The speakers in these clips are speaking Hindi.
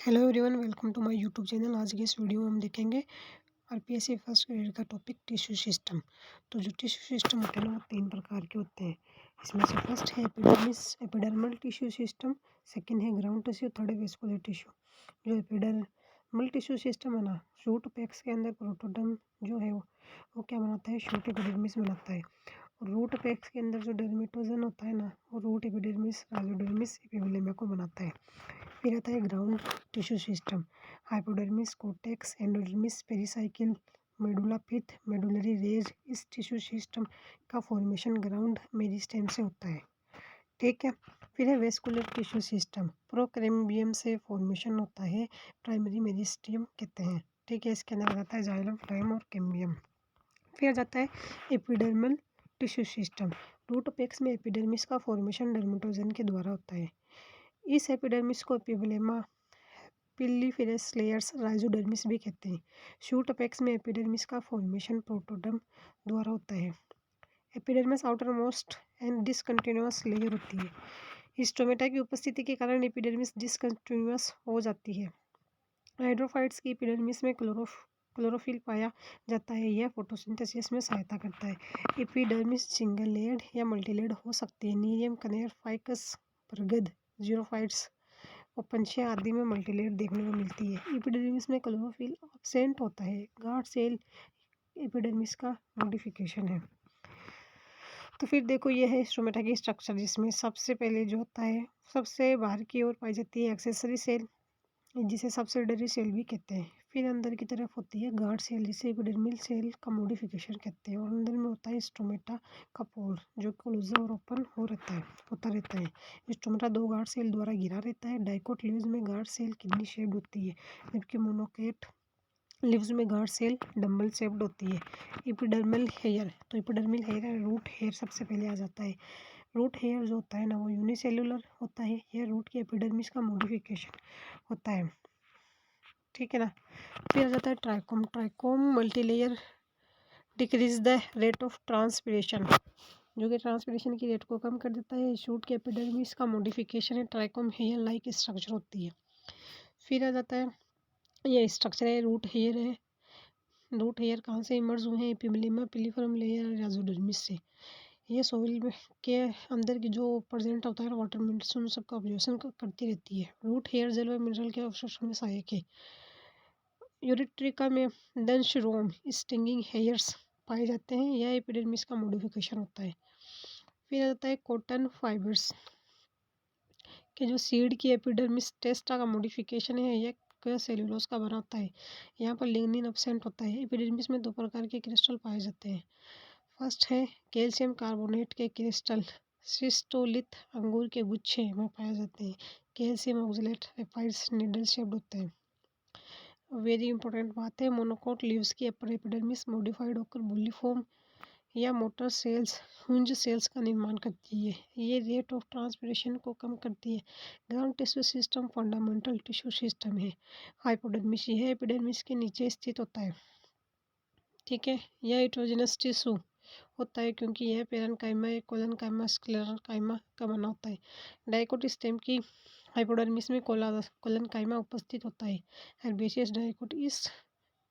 Hello everyone, welcome to my YouTube channel. आज के इस वीडियो में हम देखेंगे आरपीएससी फर्स्ट ग्रेड का टॉपिक टिश्यू सिस्टम। तो जो टिश्यू सिस्टम होते हैं ना, वो 3 प्रकार के होते हैं। इसमें से फर्स्ट है epidermis epidermal tissue system, second है ग्राउंड टिश्यू, थर्ड है वेस्कुलर टिश्यू। जो एपिडर्मल टिश्यू सिस्टम है ना, शूट अपेक्स के अंदर प्रोटोडर्म जो है वो क्या बनाता है, शूट एपिडर्मिस बनाता है। और रूट अपेक्स के अंदर जो डर्मेटोजन होता है ना, वो रूट एपिडर्मिस राइजोडर्मिस एपिथेलियम को बनाता है। फिर आता है ground tissue system, hypodermis, cortex, endodermis, pericycle, medulla pith, medullary rays. इस टिश्यू सिस्टम का फॉर्मेशन ग्राउंड मेरिस्टेम से होता है। ठीक है। फिर है वेस्कुलर टिश्यू सिस्टम, प्रोकैम्बियम से फॉर्मेशन होता है, प्राइमरी मेरिस्टेम कहते हैं। ठीक है, इसके अंदर आता है जाइलम, फ्लोएम और कैम्बियम। फिर आ जाता है epidermal tissue system, root apex में एपिडर्मिस का फॉर्मेशन डर्मेटोजन के द्वारा होता है। इस एपिडर्मिस को एपिब्लेमा, पिलिफेरस लेयर्स, राइजोडर्मिस भी कहते हैं। शूट अपेक्स में एपिडर्मिस का फॉर्मेशन प्रोटोडर्म द्वारा होता है। Epidermis outer most and discontinuous layer होती है। स्टोमेटा की उपस्थिति के कारण एपिडर्मिस डिसकंटिन्यूअस हो जाती है। हाइड्रोफाइट्स की एपिडर्मिस में क्लोरोफिल पाया जाता है। यह फोटोसिंथेसिस में सहायता करता है। एपिडर्मिस सिंगल लेयर्ड या मल्टीलेयर्ड हो सकती है। नीरियम, कनेर, फाइकस, बरगद, जीरोफाइट्स और पंछियाँ आदि में मल्टीलेयर देखने को मिलती है। एपिडर्मिस में क्लोरोफिल एब्सेंट होता है। गार्ड सेल एपिडर्मिस का मॉडिफिकेशन है। तो फिर देखो, ये है स्टोमेटा की स्ट्रक्चर, जिसमें सबसे पहले जो होता है, सबसे बाहर की ओर पाई जाती है एक्सेसरी सेल, जिसे सब्सिडरी सेल भी कहते हैं। फिर अंदर की तरफ होती है गार्ड सेल, जिसे एपिडर्मल सेल का मॉडिफिकेशन कहते हैं। और अंदर में होता है स्टोमेटा का पोर, जो क्लोज और ओपन होता रहता है। स्टोमेटा 2 गार्ड सेल द्वारा घिरा रहता है। डाइकोट लीव्स में गार्ड सेल किडनी शेप्ड होती है, जबकि मोनोकोट लीव्स में गार्ड सेल डंबल शेप्ड होती है। एपिडर्मल हेयर, तो एपिडर्मल हेयर रूट हेयर सबसे पहले आ जाता है। रूट हेयर जो होता है ना, वो यूनिसेल्युलर होता है। यह रूट की एपिडर्मिस का मॉडिफिकेशन होता है। ठीक है ना। फिर आ जाता है trichome. Trichome multilayer decrease the rate of transpiration, जो कि ट्रांसपिरेशन की रेट को कम कर देता है। शूट के एपिडर्मिस का मॉडिफिकेशन है। ट्राइकोम हेयर लाइक स्ट्रक्चर होती है। फिर आ जाता है, ये स्ट्रक्चर है, रूट हेयर है। रूट हेयर कहाँ से इमर्ज हुए हैं? एपिब्लेमा, पिलिफरम लेयर, राइजोडर्मिस से। ये सोइल में के अंदर की जो प्रेजेंट होता है वाटर मिनरल्स, उन सबका ऑब्जर्वेशन करती रहती है। रूट हेयर जल व मिनरल के अवशोषण में सहायक है। यूरेट्रिका में डंश रोम, स्टिंगिंग हेयर्स पाए जाते हैं। यह एपिडर्मिस का मॉडिफिकेशन होता है। फिर आ जाता है कॉटन फाइबर्स के जो सीड की एपिडर्मिस टेस्टा का मॉडिफिकेशन है। यह सेल्यूलोज का बना होता है। यहाँ पर लिग्निन एब्सेंट होता है। एपिडर्मिस में 2 प्रकार के क्रिस्टल पाए जाते हैं। फर्स्ट है कैल्शियम कार्बोनेट के क्रिस्टल, सिस्टोलिथ अंगूर के गुच्छे में पाए जाते हैं। कैल्शियम ऑक्सलेट रेपाइड्स नीडल शेप्ड होते हैं। वेरी इंपॉर्टेंट बात है, मोनोकोट लीव्स की अपर एपिडर्मिस मॉडिफाइड होकर बुलिफॉर्म या मोटर सेल्स, हुंज सेल्स का निर्माण करती है। ये रेट ऑफ ट्रांसपिरेशन को कम करती है। Ground tissue system fundamental tissue system है। हाइपोडर्मिस, यह एपिडर्मिस के नीचे स्थित होता है। ठीक है, यह हेटेरोजेनस टिश्यू होता है, क्योंकि यह पेरेन्काइमा, कोलेनकाइमा, स्क्लेरेन्काइमा का बना होता है। डाइकोट स्टेम की हाइपोडर्मिस में कोलेनकाइमा उपस्थित होता है। हर्बेशियस डाइकोट, इस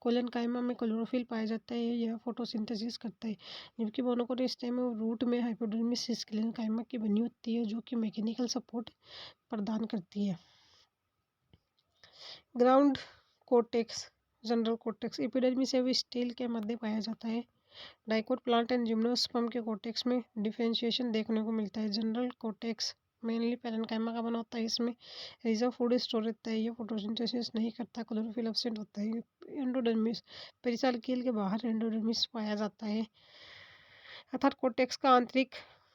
कोलेनकाइमा में क्लोरोफिल पाया जाता है। यह फोटोसिंथेसिस करता है। जबकि मोनोकोट स्टेम और रूट में हाइपोडर्मिस स्क्लेरेन्काइमा की बनी होती है, जो कि मैकेनिकल सपोर्ट प्रदान करती है। Ground cortex, general cortex epidermis एवं स्टील के मध्य पाया जाता है। डाइकोट प्लांट एंड जिम्नोस्पर्म के कोर्टेक्स में डिफरेंशिएशन देखने को मिलता है। जनरल कोर्टेक्स मेनली पेरेन्काइमा का बना होता है। इसमें रिजर्व फूड स्टोर रहता है। ये फोटोसिंथेसिस नहीं करता, क्लोरोफिल एब्सेंट होता है। एंडोडर्मिस, पेरिसाइकिल के बाहर एंडोडर्मिस पाया जाता है, अर्थात कोर्टेक्स का आंतरिक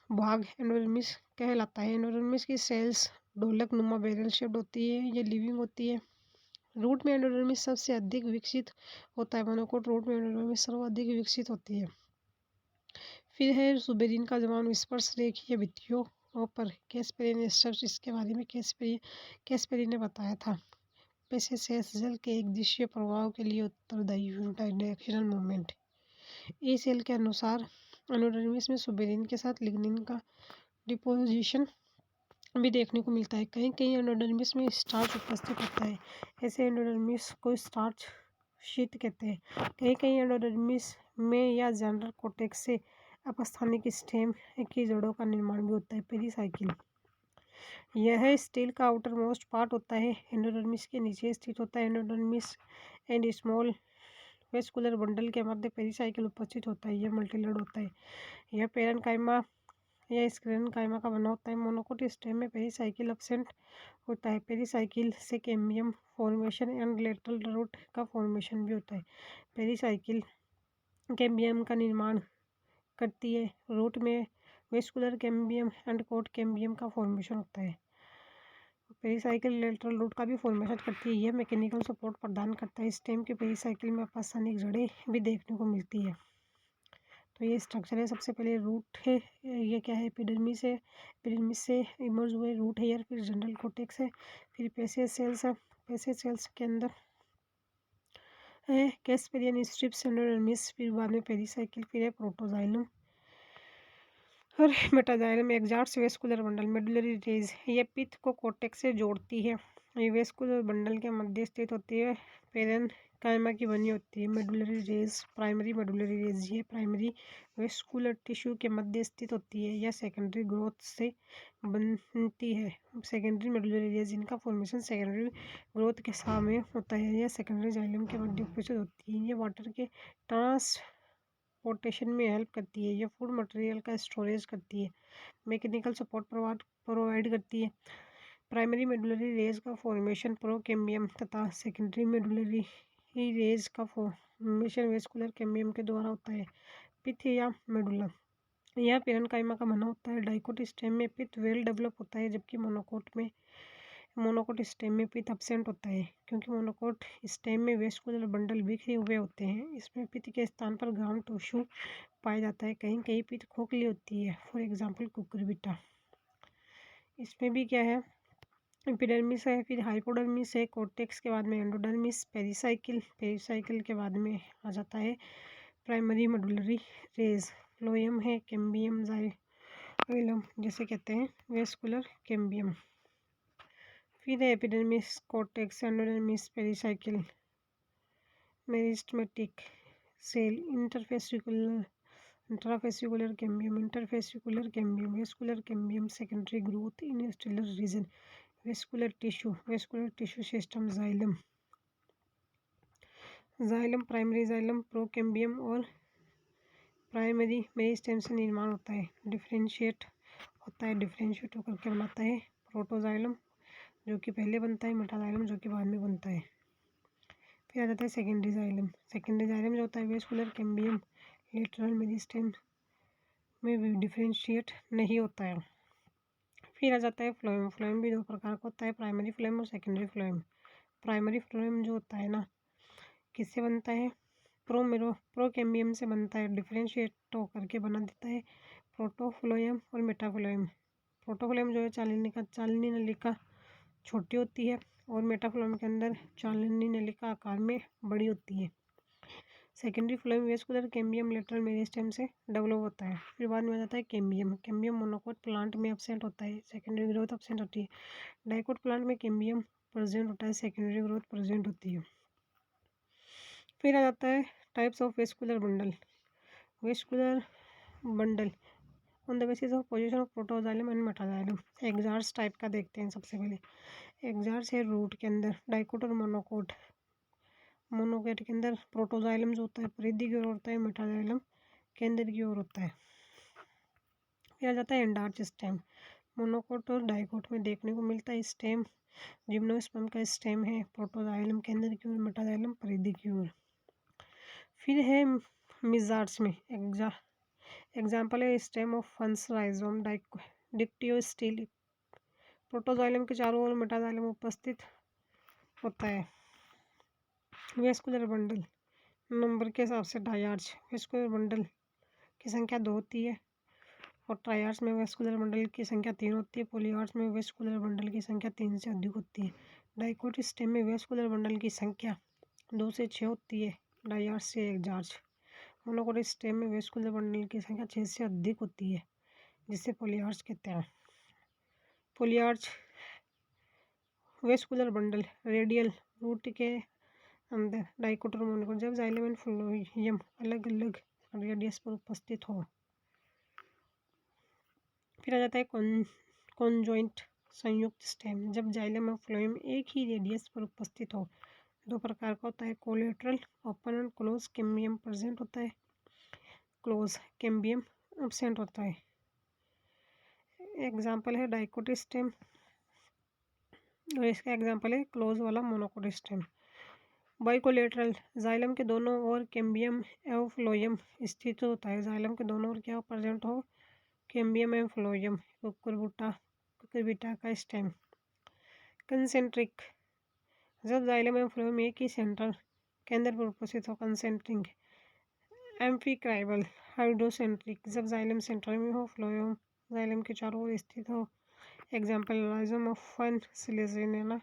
भाग एंडोडर्मिस कहलाता है। एंडोडर्मिस की सेल्स ढोलक नुमा बैरल शेप्ड होती है। ये लिविंग होती है। रूट में एंडोडर्मिस सबसे अधिक विकसित होता है। मोनोकोट रूट में एंडोडर्मिस सर्वाधिक विकसित होती है। फिर है सुबेरिन का जवान स्पर्श रेखीय भित्तियों पर कैस्पेरिन स्टब्स। इसके बारे में कैस्पेरिन ने बताया था। पेसेसेस जल के एक दिशीय प्रवाह के लिए उत्तरदायी यूनिडायरेक्शनल मूवमेंट। ए सेल के अनुसार एंडोडर्मिस में सुबेरिन के साथ लिग्निन का डिपोजिशन भी देखने को मिलता है। कहीं कहीं एंडोडर्मिस में स्टार्च उपस्थित होता है, ऐसे एंडोडर्मिस को स्टार्च शीट कहते हैं। कहीं कहीं एंडोडर्मिस में या जनरल कोटेक्स से अपस्थानिक स्टेम की जड़ों का निर्माण भी होता है। पेरिसाइकिल, यह स्टील का आउटर मोस्ट पार्ट होता है, एंडोडर्मिस के नीचे स्थित होता है। Endodermis and small vascular bundle के मध्य पेरिसाइकिल उपस्थित होता है। यह मल्टीलेड होता है। यह पेरेन्काइमा या स्क्लेरेन्काइमा का बना होता है। मोनोकोट स्टेम में पेरिसाइकिल एब्सेंट होता है। पेरिसाइकिल से cambium formation and lateral root का फॉर्मेशन भी होता है। पेरिसाइकिल कैम्बियम का निर्माण करती है। रूट में वेस्कुलर कैम्बियम एंड कोट कैम्बियम का फॉर्मेशन होता है। पेरिसाइकिल लेटरल रूट का भी फॉर्मेशन करती है। यह मैकेनिकल सपोर्ट प्रदान करता है। स्टेम के पेरिसाइकिल में अपस्थानिक जड़ें भी देखने को मिलती है। तो ये स्ट्रक्चर है। सबसे पहले रूट है, ये क्या है, एपिडर्मिस है, एपिडर्मिस से इमर्ज हुए रूट हेयर, फिर जनरल कोटेक्स है, फिर पेसेज सेल्स है, पेसेज सेल्स के अंदर है कैस्पेरियन स्ट्रिप्स, एंडोडर्मिस, फिर बाद में पेरिसाइकिल, फिर है प्रोटोजाइलम और metaxylem. Exarch vascular bundle, medullary rays, ये पिथ को कोटेक्स से जोड़ती है। ये वेस्कुलर बंडल के मध्य स्थित होती है। पेरेन्काइमा की बनी होती है। Medullary rays, primary medullary rays, ये प्राइमरी वेस्कुलर टिश्यू के मध्य स्थित होती है या सेकेंडरी ग्रोथ से बनती है। सेकेंडरी मेडुलरी रेज, इनका फॉर्मेशन सेकेंडरी ग्रोथ के सामने होता है या सेकेंडरी जाइलम के मध्य उपस्थित होती है। ये वाटर के ट्रांसपोर्टेशन में हेल्प करती है। यह फूड मटेरियल का स्टोरेज करती है। मैकेनिकल सपोर्ट प्रोवाइड करती है। प्राइमरी मेडुलरी रेज का फॉर्मेशन प्रोकैम्बियम तथा सेकेंडरी मेडुलरी रेज का फॉर्मेशन वेस्कुलर कैम्बियम के द्वारा होता है। पिथ या मेडुला, यह पेरेन्काइमा का बना होता है। डाइकोट स्टेम में पिथ वेल डेवलप होता है, जबकि मोनोकोट स्टेम में पिथ एब्सेंट होता है। क्योंकि मोनोकोट स्टेम में वेस्कुलर बंडल बिखरे हुए होते हैं, इसमें पिथ के स्थान पर ग्राउंड टिश्यू पाया जाता है। कहीं कहीं पिथ खोखली होती है, फॉर एग्जाम्पल कुकुरबिटा। इसमें भी क्या है, एपिडर्मिस है, फिर हाइपोडर्मिस है, कोर्टेक्स के बाद में एंडोडर्मिस, पेरिसाइकिल के बाद में आ जाता है प्राइमरी मेडुलरी रेज, फ्लोएम है, कैम्बियम, जाइलम जिसे कहते हैं वेस्कुलर कैम्बियम, फिर है epidermis, cortex, endodermis, pericycle, meristematic cell, intrafascicular cambium, vascular cambium, secondary growth in stelar region, vascular tissue system, xylem, primary xylem, procambium और प्राइमरी मेरिस्टेम से निर्माण होता है। डिफरेंशिएट होकर के बनाता है प्रोटोजाइलम, जो कि पहले बनता है, मेटाजाइलम जो कि बाद में बनता है। फिर आ जाता है सेकेंडरी जाइलम जो होता है वेस्कुलर कैम्बियम लेटरल मेरिस्टेम में डिफरेंशिएट नहीं होता है। फिर आ जाता है फ्लोएम भी दो प्रकार का होता है, प्राइमरी फ्लोएम और सेकेंडरी फ्लोएम। प्राइमरी फ्लोएम जो होता है ना, किससे बनता है, प्रोकैम्बियम से बनता है, डिफरेंशिएट होकर के बना देता है प्रोटोफ्लोएम और मेटाफ्लोएम। प्रोटोफ्लोएम जो है चालनी नलिका छोटी होती है और मेटाफ्लोएम के अंदर चालनी नलिका आकार में बड़ी होती है। Secondary phloem vascular cambium lateral meristem से डेवलप होता है। फिर बाद में आ जाता है कैम्बियम मोनोकोट प्लांट में एब्सेंट होता है, सेकेंडरी ग्रोथ एब्सेंट होती है। डाइकोट प्लांट में कैम्बियम प्रेजेंट होता है, सेकेंडरी ग्रोथ प्रेजेंट होती है। फिर आ जाता है types of vascular bundle on the basis of position of protoxylem and metaxylem. Exarch type का देखते हैं सबसे पहले। एग्जार्स है रूट के अंदर, डाइकोट और मोनोकोट के अंदर प्रोटोजाइलम जो होता है परिधि की ओर होता है, मेटाजाइलम केंद्र की ओर होता है। फिर आ जाता है एंडार्च स्टेम, मोनोकोट और डाइकोट में देखने को मिलता है। स्टेम जिम्नोस्पर्म का स्टेम है, प्रोटोजाइलम केंद्र की ओर, मेटाजाइलम परिधि की ओर। फिर है मिजार्ट्स में एग्जाम्पल है स्टेम ऑफ फंस, राइजोम, डिक्टियोस्टील। प्रोटोजाइलम के चारों ओर मेटाजाइलम उपस्थित होता है। वेस्कुलर बंडल नंबर के हिसाब से डायार्च, वेस्कुलर बंडल की संख्या 2 होती है और ट्रायार्च में वेस्कुलर बंडल की संख्या 3 होती है। पॉलीआर्च में वेस्कुलर बंडल की संख्या 3 से अधिक होती है। डाइकोट स्टेम में वेस्कुलर बंडल की संख्या 2 से 6 होती है, डायार्च से एग्जार्च। मोनोकोट स्टेम में वेस्कुलर बंडल की संख्या 6 से अधिक होती है, जिसे पॉलीआर्च कहते हैं। फोलियार्ज, वेस्कुलर बंडल, रेडियल रूट के अंदर, डाइकोट और मोनोकोट, जब जाइलम एंड फ्लोएम अलग अलग रेडियस पर उपस्थित हो। फिर आ जाता है कॉन्जॉइंट संयुक्त स्टेम, जब जाइलम और फ्लोएम एक ही रेडियस पर उपस्थित हो। दो प्रकार का होता है, collateral open and close cambium present होता है, क्लोज कैम्बियम एब्सेंट होता है। एग्जाम्पल है डाइकोट स्टेम और इसका एग्जाम्पल है क्लोज वाला मोनोकोट स्टेम। बाइकोलेटरल, जाइलम के दोनों ओर कैम्बियम एवं फ्लोएम स्थित होता है। जाइलम के दोनों ओर क्या प्रेजेंट हो, कैम्बियम एवं फ्लोएम, कुकुरबिटा का स्टेम। कंसेंट्रिक, जब जाइलम एवं फ्लोएम एक ही सेंटर केंद्र पर उपस्थित हो, कंसेंट्रिक। एम्फिक्राइबल, हाइड्रोसेंट्रिक, जब जाइलम सेंटर में हो, फ्लोएम जाइलम के चारों ओर स्थित हो। Example rhizome of fern Selaginella,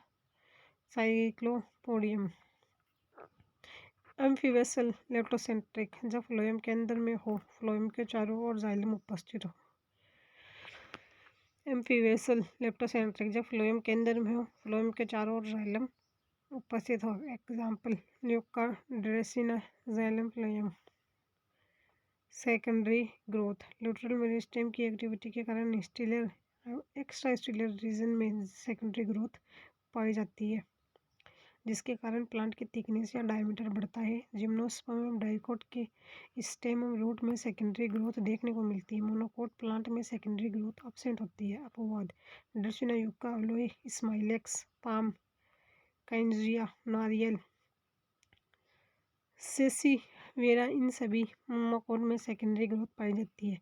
Lycopodium. Amphivasal leptocentric, जब फ्लोएम केंद्र में हो, फ्लोएम के चारों ओर जाइलम उपस्थित हो। एम्फीवेसल लेप्टोसेंट्रिक, जब फ्लोएम केंद्र में हो, फ्लोएम के चारों ओर जाइलम उपस्थित हो। एग्जाम्पल ल्यूकार्डेसिना, xylem phloem. Secondary growth, lateral meristem की एक्टिविटी के कारण स्टीलर एक्स्ट्रा स्टीलर रीजन में सेकेंडरी ग्रोथ पाई जाती है, जिसके कारण प्लांट की थिकनेस या डायमीटर बढ़ता है। जिम्नोस्पर्म एवं डाइकोट के स्टेम एवं रूट में सेकेंडरी ग्रोथ देखने को मिलती है। मोनोकोट प्लांट में सेकेंडरी ग्रोथ एब्सेंट होती है। अपवाद, ड्रेसिना युक्का, अलोए, स्माइलेक्स, पाम, काइंजिया, नारियल, सेसीवेरा, इन सभी मोनोकोट में सेकेंडरी ग्रोथ पाई जाती है।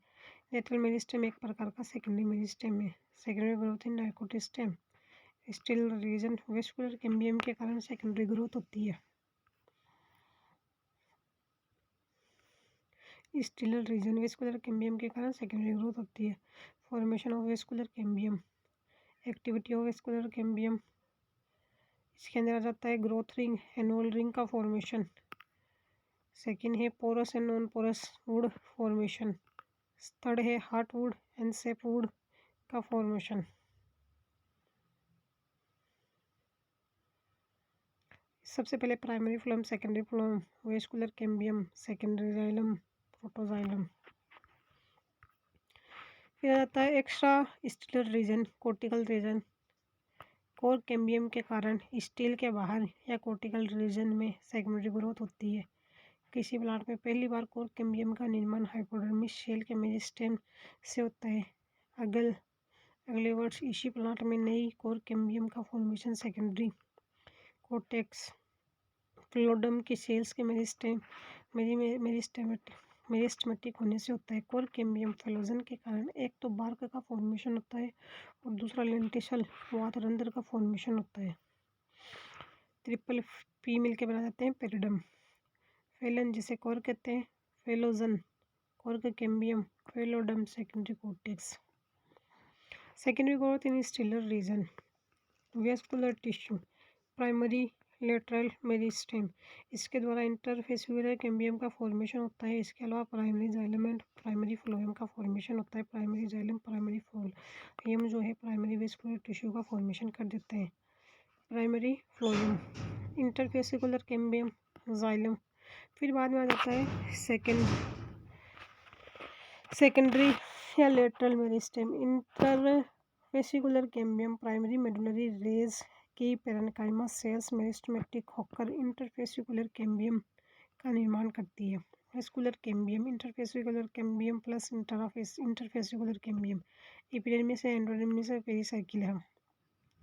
लेटरल मेरिस्टेम एक प्रकार का सेकेंडरी मेरिस्टेम है। Secondary growth in dicot stem, stele region, vascular cambium के कारण सेकेंडरी ग्रोथ होती है। स्टीलर रीजन, वेस्कुलर कैम्बियम के कारण सेकेंडरी ग्रोथ होती है। Formation of vascular cambium, activity of vascular cambium, इसके अंदर आ जाता है ग्रोथ रिंग, एनुअल रिंग का फॉर्मेशन। सेकेंड है porous and non porous wood formation. Third है हार्टवुड एंड सेपवुड का फॉर्मेशन। सबसे पहले primary phloem, secondary phloem, vascular cambium, secondary xylem, protoxylem. फिर आता है extra stelar region, cortical region. Cork cambium के कारण स्टील के बाहर या कोर्टिकल रीजन में सेकेंडरी ग्रोथ होती है। किसी प्लांट में पहली बार कोर कैम्बियम का निर्माण हाइपोडर्मिस शेल के मेरिस्टेम से होता है। अगले वर्ष इसी प्लांट में नई कोर कैम्बियम का फॉर्मेशन सेकेंडरी कोर्टेक्स फ्लोडम की सेल्स के मेरिस्टेमेटिक होने से होता है। कोर कैम्बियम फ्लोजन के कारण एक तो बार्क का फॉर्मेशन होता है और दूसरा लेंटिसल वातरंध्र का फॉर्मेशन होता है। ट्रिपल पी मिल के बना जाते हैं पेरिडम। फेलन जिसे कोर कहते हैं, फेलोजन कोर का cambium, phelloderm secondary cortex. Secondary growth in stelar region, vascular tissue, primary lateral meristem, इसके द्वारा इंटरफेसिकुलर कैम्बियम का फॉर्मेशन होता है। इसके अलावा primary xylem and primary phloem का फॉर्मेशन होता है। प्राइमरी जाइलम, प्राइमरी फ्लोएम जो है प्राइमरी वेस्कुलर टिश्यू का फॉर्मेशन कर देते हैं। Primary phloem, interfascicular cambium, xylem. फिर बाद में आ जाता है सेकेंडरी या lateral meristem, interfascicular cambium, primary medullary raise की पेरेन्काइमा सेल्स मेरिस्टेमेटिक होकर इंटरफेसिकुलर कैम्बियम का निर्माण करती है। Vascular cambium, interfascicular cambium plus interfascicular cambium, epidermis से एंडोडर्मिस से पेरिसाइकिल है।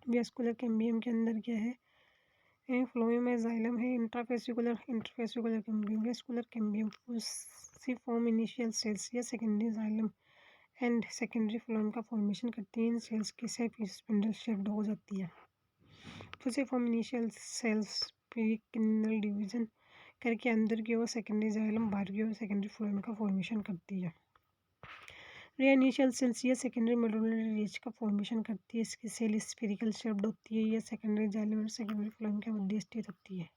वेस्कुलर कैम्बियम के अंदर क्या है, फ्लोएम है, जाइलम है, interfascicular cambium, vascular cambium, form initial cells या secondary xylem and secondary phloem का फॉर्मेशन करती है। इन सेल्स की शेप स्पिंडल शेप्ड हो जाती है। Form initial cells periclinal division करके अंदर की ओर सेकेंडरी जाइलम, बाहर की ओर सेकेंडरी फ्लोएम का फॉर्मेशन करती है। रे इनिशियल सेल्स या सेकेंडरी मेडुलरी रेज का फॉर्मेशन करती है। इसकी सेल स्फेरिकल शेप्ड होती है। यह सेकेंडरी जाइलम और सेकेंडरी फ्लोएम के मध्य स्थित होती है।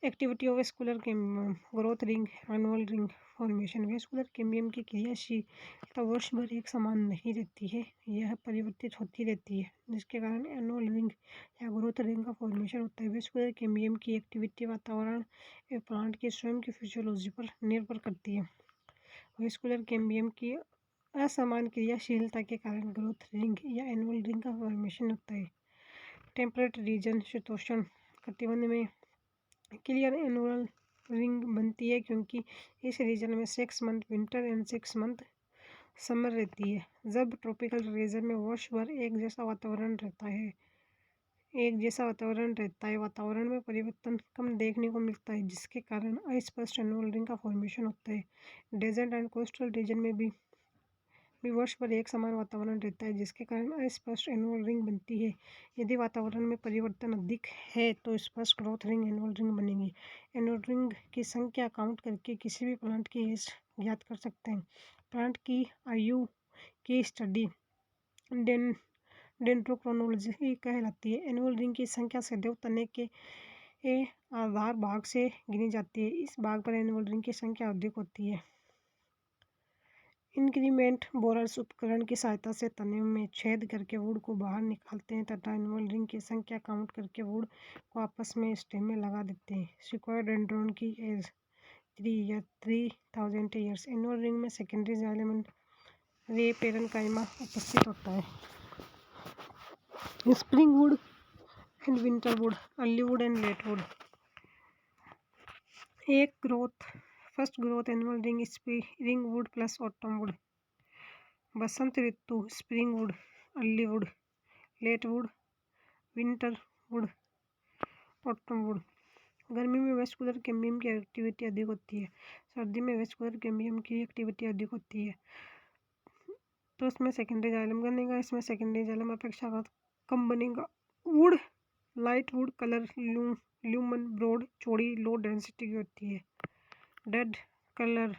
Activity of vascular cambium, growth ring, annual ring formation. Vascular cambium की क्रियाशीलता वर्ष भर एक समान नहीं रहती है, यह परिवर्तित होती रहती है, जिसके कारण एनुअल रिंग या ग्रोथ रिंग का फॉर्मेशन होता है। वेस्कुलर कैम्बियम की एक्टिविटी वातावरण एवं प्लांट के स्वयं की फिजियोलॉजी पर निर्भर करती है। वेस्कुलर कैम्बियम की असमान क्रियाशीलता के कारण ग्रोथ रिंग या एनुअल रिंग का फॉर्मेशन होता है। टेम्परेट रीजन, शीतोष्ण कटिबंध में क्लियर एनुअल रिंग बनती है, क्योंकि इस रीजन में 6 month winter and 6 month summer रहती है। जब ट्रॉपिकल रीजन में वर्ष भर एक जैसा वातावरण रहता है, वातावरण में परिवर्तन कम देखने को मिलता है, जिसके कारण अस्पष्ट एनुअल रिंग का फॉर्मेशन होता है। डेजर्ट एंड कोस्टल रीजन में भी वर्ष भर एक समान वातावरण रहता है, जिसके कारण अस्पष्ट एनुअल रिंग बनती है। यदि वातावरण में परिवर्तन अधिक है तो स्पष्ट ग्रोथ रिंग एनुअल रिंग बनेगी। एनुअल रिंग की संख्या काउंट करके किसी भी प्लांट की एज ज्ञात कर सकते हैं। प्लांट की आयु की स्टडी डेंड्रोक्रोनोलॉजी कहलाती है। एनुअल रिंग की संख्या सदैव तने के आधार भाग से गिनी जाती है। इस भाग पर एनुअल रिंग की संख्या अधिक होती है। इंक्रीमेंट बोरर्स उपकरण की सहायता से तने में छेद करके वुड को बाहर निकालते हैं तथा एनुअल रिंग की संख्या काउंट करके वुड को आपस में स्टेम में लगा देते हैं। सिक्वायडेंड्रोन की एज 3 या 3000 ईयर्स। एनुअल रिंग में सेकेंडरी जाइलम रे पेरेन्काइमा उपस्थित होता है। Spring wood and winter wood, early wood and late wood. First growth annual ring spring wood plus autumn wood. बसंत ऋतु spring wood, early wood, late wood, winter wood, autumn wood. गर्मी में वेस्कुलर कैम्बियम की एक्टिविटी अधिक होती है, सर्दी में वेस्कुलर कैम्बियम की एक्टिविटी अधिक होती है, तो इसमें सेकेंडरी जाइलम बनेगा। इसमें सेकेंडरी जाइलम अपेक्षाकृत कम बनेगा। Wood light wood colour lumen broad चौड़ी लो डेंसिटी की होती है। Dead colour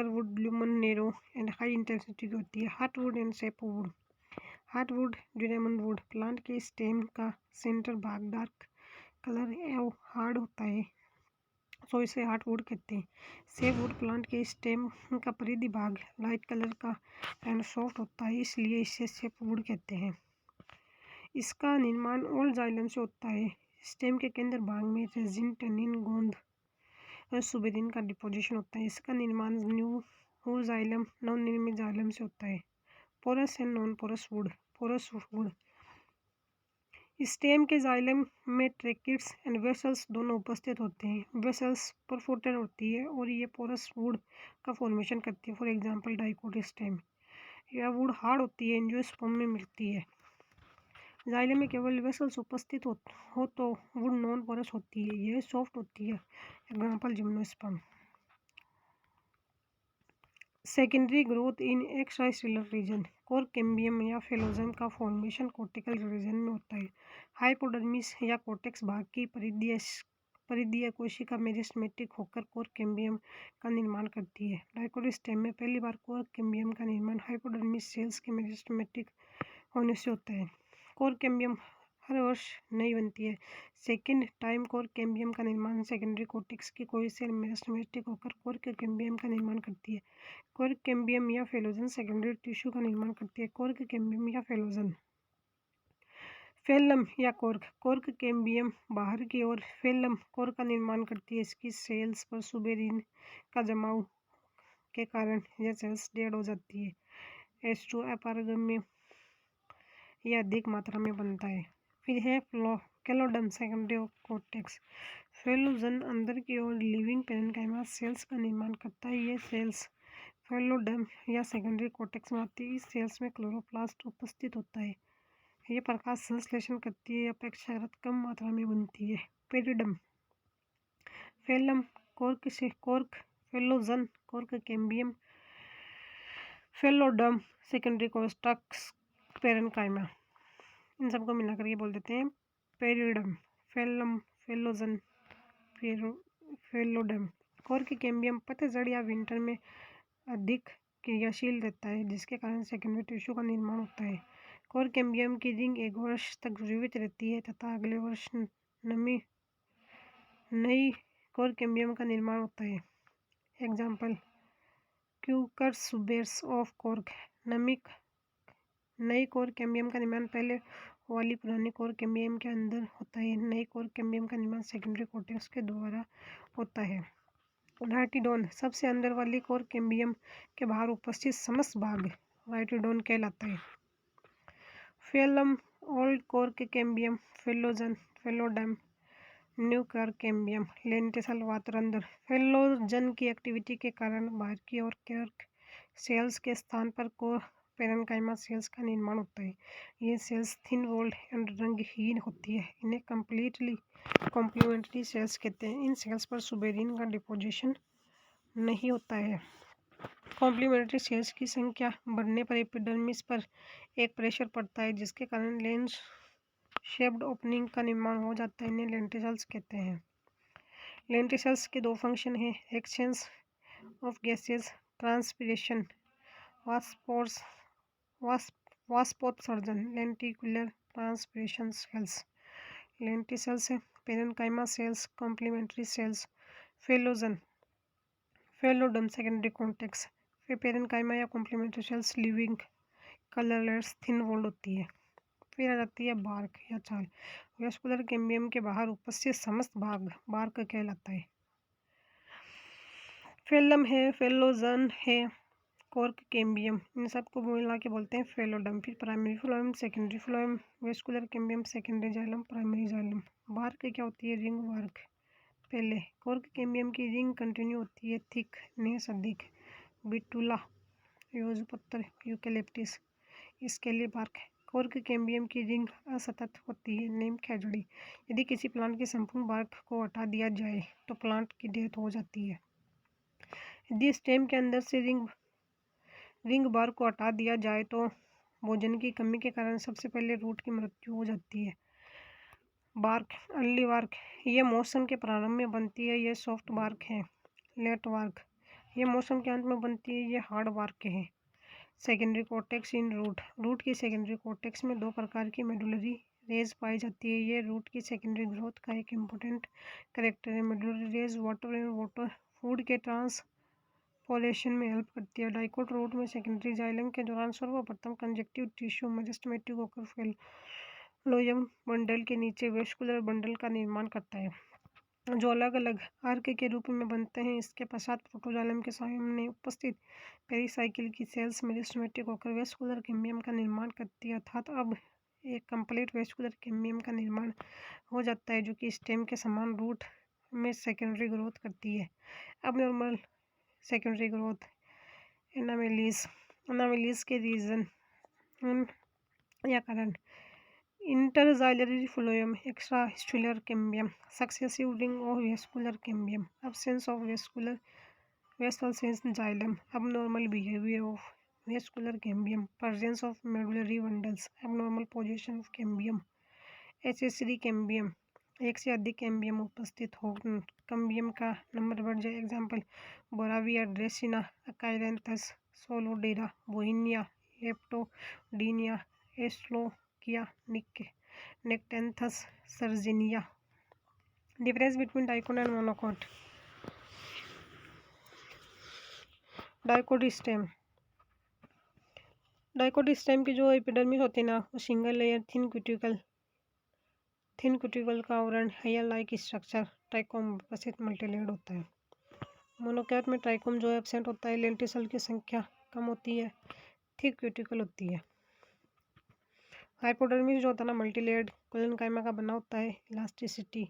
wood lumen narrow and high intensity की होती है। Heartwood and sapwood. Heartwood duramen wood plant के स्टेम का सेंटर भाग डार्क कलर एवं हार्ड होता है, तो इसे हार्टवुड कहते हैं। सेपवुड प्लांट के स्टेम का परिधि भाग लाइट कलर का एंड सॉफ्ट होता है, इसलिए इसे सेपवुड कहते हैं। इसका निर्माण ओल्ड जाइलम से होता है। स्टेम के केंद्र भाग में रेजिन, टैनिन, गोंद और सुबेरिन का डिपोजिशन होता है। इसका निर्माण न्यू जाइलम नवनिर्मित जाइलम से होता है। Porous and non porous wood. Porous wood stem के जाइलम में ट्रैकिड्स एंड वेसल्स दोनों उपस्थित होते हैं। वेसल्स परफोरेटेड होती है और ये पोरस वुड का फॉर्मेशन करती है। For example dicot stem. यह वुड हार्ड होती है, एंजियोस्पर्म में मिलती है। जाइलम में केवल वेसल्स उपस्थित हो तो वुड नॉन पोरस होती है, यह सॉफ्ट होती है। Example gymnosperm. Secondary growth in extracellular region. Cork cambium या फेलोजम का फॉर्मेशन कोर्टिकल रीजन में होता है। हाइपोडर्मिस या कोर्टेक्स भाग की परिधीय कोशिका मेरिस्टेमेटिक होकर कोर कैम्बियम का निर्माण करती है। डाइकोट स्टेम में पहली बार कोर कैम्बियम का निर्माण हाइपोडर्मिस सेल्स के मेरिस्टेमेटिक होने से होता है। कोर कैम्बियम हर वर्ष नहीं बनती है। सेकेंड टाइम कोर कैम्बियम का निर्माण सेकेंडरी कोर्टेक्स की कोई सेल मेरिस्टेमेटिक होकर कोर के कैम्बियम का निर्माण करती है। कोर कैम्बियम या फेलोजन सेकेंडरी टिश्यू का निर्माण करती है। कोर कैम्बियम या फेलोजन। फेलम या कोर्क कैम्बियम बाहर की ओर फेलम कोर का निर्माण करती है। इसकी सेल्स पर सुबेरिन का जमाव के कारण यह सेल्स डेड हो जाती है। H2 अपारगम्य यह अधिक मात्रा में बनता है। फिर है केलोडम सेकेंडरी कोर्टेक्स। फेलोजन अंदर की ओर लिविंग पेरेन्काइमा सेल्स का निर्माण करता है। ये सेल्स फेलोडम या सेकेंडरी कोर्टेक्स में आती है। इस सेल्स में क्लोरोप्लास्ट उपस्थित होता है। यह प्रकाश संश्लेषण करती है, अपेक्षाकृत कम मात्रा में बनती है। Periderm phellem cork phellogen cork cambium phelloderm secondary cortex parenchyma, इन सबको मिलाकर ये बोल देते हैं periderm. Phellem phellogen phelloderm. Cork cambium पतझड़ या विंटर में अधिक क्रियाशील रहता है, जिसके कारण सेकेंडरी टिश्यू का निर्माण होता है। कोर कैम्बियम की रिंग एक वर्ष तक जीवित रहती है तथा अगले वर्ष नई कोर कैम्बियम का निर्माण होता है। एग्जाम्पल क्यूकर्स बेर्स ऑफ कोर्क। नई कोर कैम्बियम का निर्माण पहले वाली पुरानी कोर कैम्बियम के अंदर होता है। नई कोर कैम्बियम का निर्माण सेकेंडरी कोर्टेक्स के द्वारा होता है। राइटिडोन सबसे अंदर वाली कोर कैम्बियम के बाहर उपस्थित समस्त भाग राइटिडोन कहलाता है। फेलम ओल्ड कोर के cambium, phellogen, phelloderm, new cork cambium, lenticel वातरंध्र। फेलोजन की एक्टिविटी के कारण बाहर की ओर कोर्क सेल्स के स्थान पर कोर पेरेन्काइमा सेल्स का निर्माण होता है। ये सेल्स थिन वॉल्ड एंड रंगहीन होती है। इन्हें कंप्लीटली कॉम्प्लीमेंट्री सेल्स कहते हैं। इन सेल्स पर सुबेरिन का डिपोजिशन नहीं होता है। कॉम्प्लीमेंट्री सेल्स की संख्या बढ़ने पर एपिडर्मिस पर एक प्रेशर पड़ता है, जिसके कारण लेंस शेप्ड ओपनिंग का निर्माण हो जाता है। इन्हें लेंटिसल्स कहते हैं। लेंटिसल्स के दो फंक्शन हैं, एक्सचेंज ऑफ गैसेस, ट्रांसपिरेशन, वास्पोत्सर्जन। Lenticular transpiration cells, lenticels, parenchyma cells, complementary cells, phellogen, phelloderm, secondary cortex. Parenchyma या complementary cells living colourless thin walled होती है। फिर आ जाती है बार्क या छाल। वेस्कुलर कैम्बियम के बाहर उपस्थित समस्त भाग बार्क कहलाता है। फेलम है, फेलोजन है, कोर्क कैम्बियम, इन सबको मिला के बोलते हैं फेलोडम। फिर primary phloem, secondary phloem, vascular cambium, secondary xylem, primary xylem. Bark क्या होती है? Ring bark. पहले कोर्क कैम्बियम की रिंग कंटिन्यू होती है, थिक, नेस अधिक, बिटुला, योजपत्र, eucalyptus, scaly bark. Cork cambium की रिंग असतत होती है, नेम खैजड़ी। यदि किसी प्लांट की संपूर्ण बार्क को हटा दिया जाए तो प्लांट की डेथ हो जाती है। यदि स्टेम के अंदर से रिंग बार्क को हटा दिया जाए तो भोजन की कमी के कारण सबसे पहले रूट की मृत्यु हो जाती है। बार्क, अर्ली बार्क, ये मौसम के प्रारंभ में बनती है, ये सॉफ्ट बार्क है। लेट बार्क, ये मौसम के अंत में बनती है, ये हार्ड बार्क है। सेकेंडरी कॉर्टेक्स इन रूट की सेकेंडरी कॉर्टेक्स में दो प्रकार की मेडुलरी रेज पाई जाती है। ये रूट की सेकेंडरी ग्रोथ का एक इम्पोर्टेंट करेक्टर है। Medullary rays water and water food के ट्रांसपोर्टेशन में हेल्प करती है। डाइकोट रूट में सेकेंडरी जाइलम के दौरान सर्वप्रथम कंजक्टिव टिश्यू मेरिस्टेमेटिक होकर फेलोयम बंडल के नीचे वेस्कुलर बंडल का निर्माण करता है, जो अलग अलग आर्क के रूप में बनते हैं। इसके पश्चात प्रोटोजाइलम के सामने उपस्थित पेरिसाइकिल की सेल्स मेरिस्टेमेटिक होकर वेस्कुलर कैम्बियम का निर्माण करती है, अर्थात अब एक कंप्लीट वेस्कुलर कैम्बियम का निर्माण हो जाता है, जो कि स्टेम के समान रूट में सेकेंडरी ग्रोथ करती है। अब नॉर्मल सेकेंडरी ग्रोथ, एनामेलिस के रीजन या कारण, interxylary phloem, extra stelar cambium, successive ring of vascular cambium, absence of vessels in xylem, abnormal behavior of vascular cambium, presence of medullary bundles, abnormal position of cambium, accessory cambium, एक से अधिक कैम्बियम उपस्थित हो, कैम्बियम का नंबर बढ़ जाए। Example boerhavia, dracaena, achyranthes, salvadora, bauhinia, leptadenia, एस्लोकिया, नेक्टेंथस, सर्जिनिया। Difference between dicot and monocot. Dicot stem की जो एपिडर्मिस होती है ना, वो सिंगल लेयर थिन क्यूटिकल का आवरण हेयर लाइक स्ट्रक्चर ट्राइकोम उपस्थित मल्टीलेयर्ड होता है। मोनोकोट में ट्राइकोम जो एब्सेंट होता है, लेंटिसल की संख्या कम होती है, थिक क्यूटिकल होती है। हाइपोडर्मिस जो होता है ना, मल्टीलेयर्ड कोलेनकाइमा का बना होता है, इलास्टिसिटी,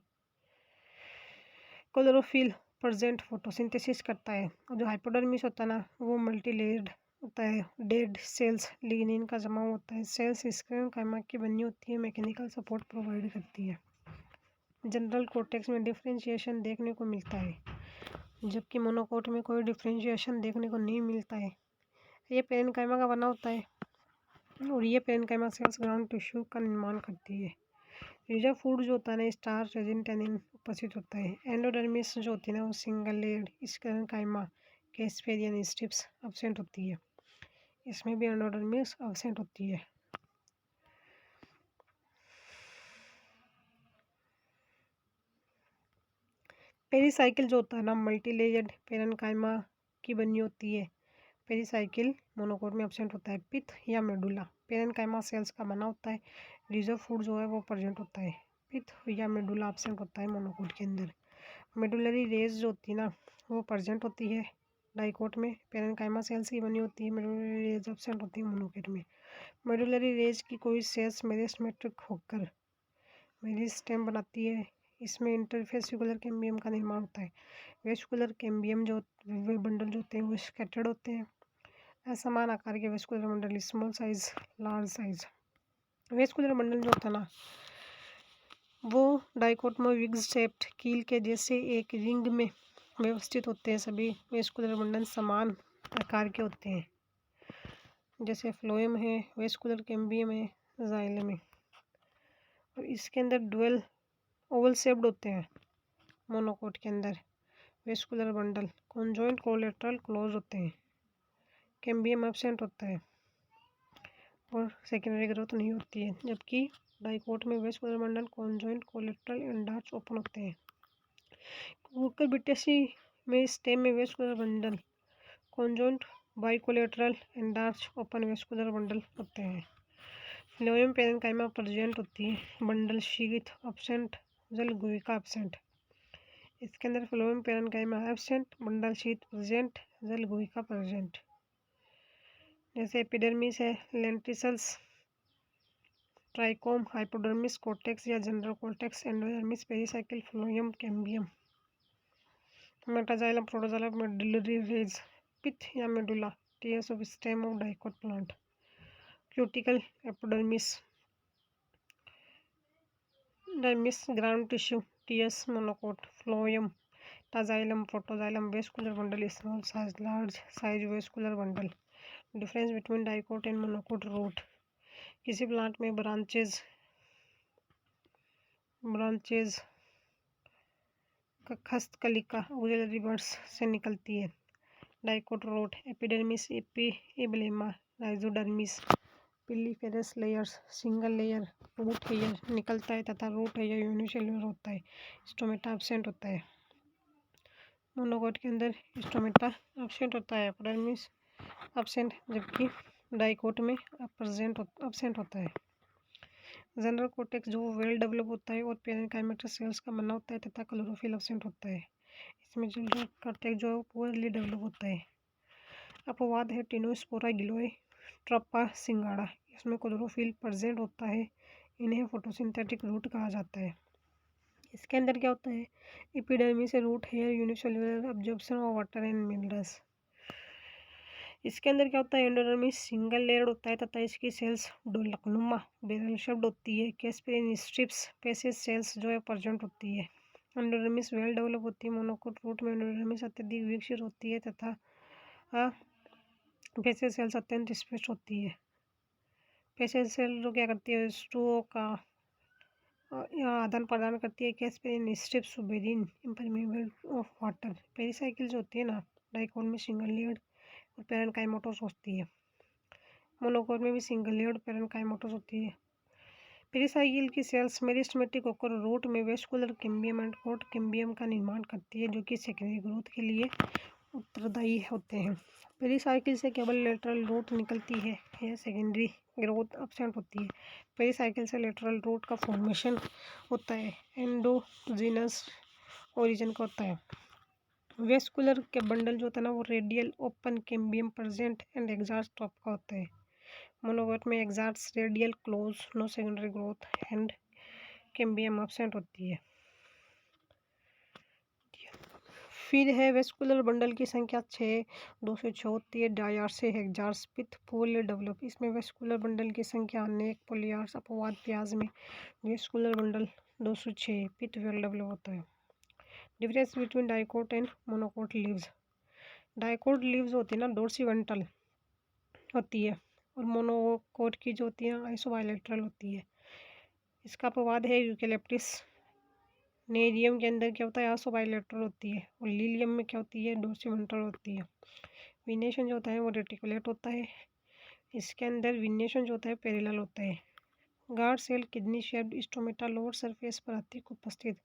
क्लोरोफिल प्रेजेंट, फोटोसिंथेसिस करता है। और जो हाइपोडर्मिस होता है ना, वो मल्टीलेयर्ड होता है, डेड सेल्स लिग्निन का जमा होता है, सेल्स स्क्लेरोकाइमा की बनी होती है, मैकेनिकल सपोर्ट प्रोवाइड करती है। जनरल कोर्टेक्स में डिफ्रेंशिएशन देखने को मिलता है, जबकि मोनोकोट में कोई डिफ्रेंशिएशन देखने को नहीं मिलता है। ये पेरेन्काइमा का बना होता है और ये पेरेन्काइमा सेल्स ग्राउंड टिश्यू का निर्माण करती है। रिजर्व फूड जो होता है ना, स्टार्च, रेजिन, टैनिन उपस्थित होता है। एंडोडर्मिस जो होती है ना, वो सिंगल लेयर्ड स्क्लेरोकाइमा के स्फेरियन स्ट्रिप्स एब्सेंट होती है, इसमें भी एंडोडर्मिस एब्सेंट होती है। पेरिसाइकिल जो होता है ना मल्टीलेयर्ड पेरेन्काइमा की बनी होती है। पेरिसाइकिल मोनोकोट में एब्सेंट होता है। पिथ या मेडुला पेरेन्काइमा सेल्स का बना होता है। रिजर्व फूड जो है वो प्रेजेंट होता है। पिथ या मेडुला एब्सेंट होता है मोनोकोट के अंदर। मेडुलरी रेज जो होती है ना वो प्रेजेंट होती है डाइकोट में। पेरेन्काइमा सेल्स की बनी होती है। मेडुलरी रेज एब्सेंट होती है मोनोकोट में। मेडुलरी रेज की कोई सेल्स मेरिस्टेमेटिक होकर मेरिस्टेम बनाती है। इसमें इंटरफेसिकुलर कैम्बियम का निर्माण होता है। वेस्कुलर कैम्बियम जो वे बंडल जो होते हैं वो स्कैटर्ड होते हैं। असमान आकार के vascular bundle, small size, large size. Vascular bundle जो होता है ना वो डाइकोटोमोविग शेप्ड कील के जैसे एक रिंग में व्यवस्थित होते हैं। सभी वेस्कुलर बंडल समान आकार के होते हैं, जैसे फ्लोएम है, वेस्कुलर कैम्बियम है, जाइलम है। और इसके अंदर डुअल ओवल शेप्ड होते हैं। मोनोकोट के अंदर vascular bundle conjoint collateral close होते हैं। कैम्बियम एब्सेंट होता है और सेकेंडरी ग्रोथ नहीं होती है, जबकि डाइकोट में vascular bundle conjoint collateral endarch open होते हैं। कुकुरबिटेसी में स्टेम में vascular bundle conjoint bicollateral endarch open vascular bundle होते हैं। फ्लोएम पेरेन्काइमा प्रेजेंट होती है। बंडल शीथ एब्सेंट, जल गुहिका एब्सेंट। इसके अंदर phloem parenchyma absent, bundle sheath present, जल गुहिका प्रेजेंट। जैसे एपिडर्मिस है, लेंटिसल्स, ट्राइकोम, हाइपोडर्मिस, कोर्टेक्स या general cortex, endodermis, pericycle, phloem, cambium. Metaxylem, protoxylem, medullary rays, pith या medulla, tiers of stem of dicot plant. Cuticle, epidermis, dermis, ground tissue, tiers, monocot, phloem, टाजाइलम, protoxylem, vascular bundle, small size, large size vascular bundle. Difference between dicot and monocot root. किसी प्लांट में ब्रांचेज हस्तकलिका ऑक्सिलरी बर्ड्स से निकलती है। Dicot root epidermis, epiblema, rhizodermis, piliferous layers, single layer root hair निकलता है तथा रूट हेयर यूनिसेल्युलर होता है। स्टोमेटा एब्सेंट होता है। मोनोकोट के अंदर स्टोमेटा एब्सेंट होता है, एपिडर्मिस एब्सेंट, जबकि डाइकोट में एब्सेंट होता है। जनरल कोर्टेक्स जो वेल डेवलप होता है और पेरेन्काइमा सेल्स का बना होता है तथा क्लोरोफिल एब्सेंट होता है। इसमें जनरल कोर्टेक्स जो पुअरली डेवलप होता है। अपवाद है टिनोस्पोरा गिलोय, ट्रप्पा सिंगाड़ा, इसमें क्लोरोफिल प्रेजेंट होता है। इन्हें फोटोसिंथेटिक रूट कहा जाता है। इसके अंदर क्या होता है, एपिडर्मिस से root hair unicellular absorption of water and minerals. इसके अंदर क्या होता है, एंडोडर्मिस सिंगल लेयर्ड होता है तथा इसकी सेल्स डोलकनुमा बैरल शेप्ड होती है। कैस्पेरिन स्ट्रिप्स पेसेज सेल्स जो है प्रेजेंट होती है। एंडोडर्मिस वेल डेवलप होती है। मोनोकोट रूट में एंडोडर्मिस अत्यधिक विकसित होती है तथा पेसेज सेल्स अत्यंत स्पष्ट होती है। पेसेज सेल जो क्या करती है, स्टूओं का आदान प्रदान करती है। Casparian strips suberin impermeable of water. Pericycle जो होती है ना डाइकोट में सिंगल लेयर्ड और पेरेन्काइमोटोस होती है। मोनोकोट में भी सिंगल लेयर्ड पेरेन्काइमोटोस होती है। पेरिसाइकिल की सेल्स मेरिस्टेमेटिक होकर रूट में वेस्कुलर कैम्बियम एंड कोट कैम्बियम का निर्माण करती है, जो कि सेकेंडरी ग्रोथ के लिए उत्तरदायी होते हैं। पेरिसाइकिल से केवल लेटरल रूट निकलती है, यह सेकेंडरी ग्रोथ एब्सेंट होती है। पेरिसाइकिल से लेटरल रूट का फॉर्मेशन होता है, एंडोजीनस ओरिजिन का होता है। वेस्कुलर के बंडल जो होता है ना वो radial open cambium present and exarch type का होता है। मोनोकोट में exarch radial close, no secondary growth and cambium absent होती है। फिर है वेस्कुलर बंडल की संख्या 6, 2 से 6 होती है। डायार्स से हेक्सार्स, पिथ पोल डेवलप। इसमें वेस्कुलर बंडल की संख्या अनेक पोलियार्स। अपवाद प्याज में वेस्कुलर बंडल 2 से 6, पिथ वेल डेवलप होता है। Difference between dicot and monocot leaves. Dicot leaves होती है ना डोर्सिवेंटल होती है और मोनोकोट की जो होती है आइसोबाइलेटरल होती है। इसका अपवाद है यूकेलिप्टस। नेरियम के अंदर क्या होता है, आइसोबाइलेटरल होती है और लीलियम में क्या होती है, डोर्सिवेंटल होती है। विनेशन जो होता है वो रेटिकुलेट होता है। इसके अंदर विनेशन जो होता है पैरेलल होता है। Guard cell kidney shaped stomata lower surface पर अतिक उपस्थित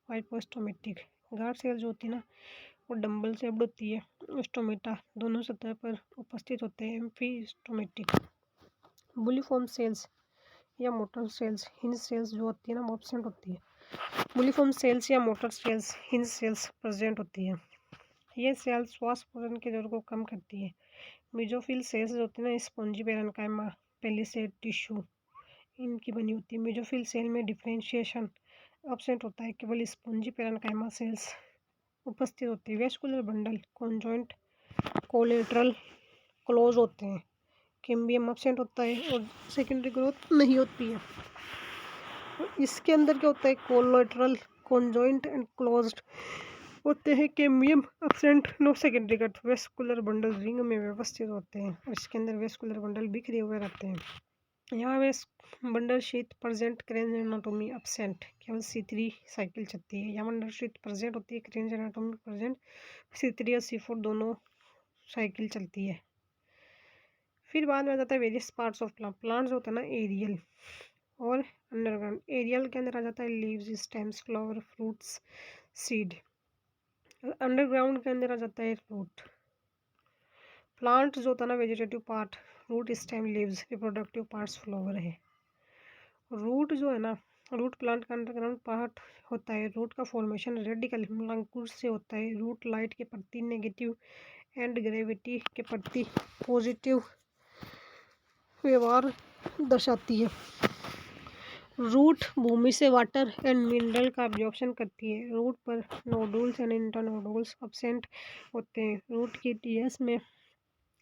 हाइपोस्टोमेटिक। गार्ड सेल जो होती है ना वो डंबल शेप्ड होती है। स्टोमेटा दोनों सतह पर उपस्थित होते हैं। एम्फीस्टोमेटिक। बुलिफॉर्म सेल्स या मोटर सेल्स हिंज सेल्स जो होती है ना वो एब्सेंट होती है। बुलिफॉर्म सेल्स या motor cells hinge cells present होती है। ये सेल्स श्वास पूरण की जरूरत को कम करती है। मेसोफिल सेल्स जो होती है ना स्पॉन्जी पैरेन्काइमा पेलिसेड टिश्यू इनकी बनी होती है। मेसोफिल सेल में डिफरेंशिएशन एब्सेंट होता है, केवल स्पॉन्जी पैरेन्काइमा सेल्स उपस्थित होती है। Vascular bundle conjoint collateral close होते हैं। कैम्बियम एब्सेंट होता है और सेकेंडरी ग्रोथ नहीं होती है। इसके अंदर क्या होता है, कोलेटरल कॉन्जॉइंट एंड क्लोज्ड होते हैं। Cambium absent, no secondary growth. Vascular bundle ring में व्यवस्थित होते हैं और इसके अंदर वेस्कुलर बंडल बिखरे हुए रहते हैं। यहाँ वेस bundle sheath present kranz anatomy absent, केवल C3 साइकिल चलती है। यहाँ बंडल शीट प्रेजेंट होती है, क्रेंज एनाटोमी प्रेजेंट, C3 और C4 दोनों साइकिल चलती है। फिर बाद में आ जाता है various parts of plant. Plant जो होता है ना एरियल और अंडरग्राउंड। एरियल के अंदर आ जाता है leaves, stems, flower, fruits, seed. Underground के अंदर आ जाता है रूट। प्लांट जो होता है ना vegetative part root, stem, leaves, reproductive parts flower है। रूट जो है ना, रूट प्लांट का अंडरग्राउंड पार्ट होता है। रूट का फॉर्मेशन रेडिकल अंकुर से होता है। रूट लाइट के प्रति नेगेटिव एंड ग्रेविटी के प्रति पॉजिटिव व्यवहार दर्शाती है। रूट भूमि से वाटर एंड मिनरल का अब्जॉर्प्शन करती है। रूट पर नोडुल्स एंड इंटरनोडुल्स एब्सेंट होते हैं। रूट की टीएस में